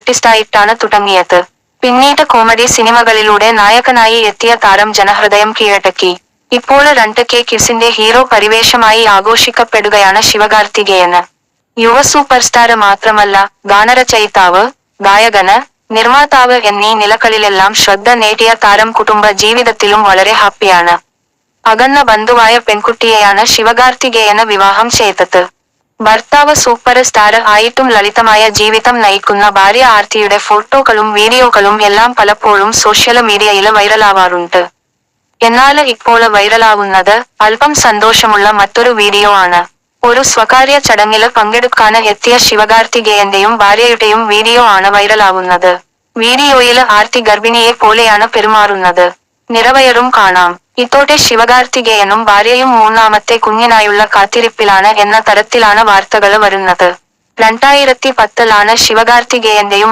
ആർട്ടിസ്റ്റായിട്ടാണ് തുടങ്ങിയത്. പിന്നീട് കോമഡി സിനിമകളിലൂടെ നായകനായി എത്തിയ താരം ജനഹൃദയം കീഴടക്കി. ഇപ്പോൾ 2K കിഡ്സിന്റെ ഹീറോ പരിവേഷമായി ആഘോഷിക്കപ്പെടുകയാണ് ശിവകാർത്തികേയന്. യുവ സൂപ്പർസ്റ്റാർ മാത്രമല്ല, ഗാനരചയിതാവ്, ഗായകന്, നിർമ്മാതാവ് എന്നീ നിലകളിലെല്ലാം ശ്രദ്ധ നേടിയ താരം കുടുംബ ജീവിതത്തിലും വളരെ ഹാപ്പിയാണ്. അകന്ന ബന്ധുവായ പെൺകുട്ടിയെയാണ് ശിവകാർത്തികേയന് വിവാഹം ചെയ്തത്. ഭർത്താവ് സൂപ്പർ സ്റ്റാർ ആയിട്ടും ലളിതമായ ജീവിതം നയിക്കുന്ന ഭാര്യ ആർത്തിയുടെ ഫോട്ടോകളും വീഡിയോകളും എല്ലാം പലപ്പോഴും സോഷ്യൽ മീഡിയയിൽ വൈറലാവാറുണ്ട്. എന്നാൽ ഇപ്പോൾ വൈറലാവുന്നത് അല്പം സന്തോഷമുള്ള മറ്റൊരു വീഡിയോ ആണ്. ഒരു സ്വകാര്യ ചടങ്ങില് പങ്കെടുക്കാന് എത്തിയ ശിവകാർത്തികേയന്റെയും ഭാര്യയുടെയും വീഡിയോ ആണ് വൈറലാവുന്നത്. വീഡിയോയില് ആർത്തി ഗർഭിണിയെ പോലെയാണ് പെരുമാറുന്നത്. നിറവയറും കാണാം. ഇതോടെ ശിവകാർത്തികേയനും ഭാര്യയും മൂന്നാമത്തെ കുഞ്ഞിനായുള്ള കാത്തിരിപ്പിലാണ് എന്ന തരത്തിലാണ് വാർത്തകള് വരുന്നത്. 2010 ശിവകാർത്തികേയന്റെയും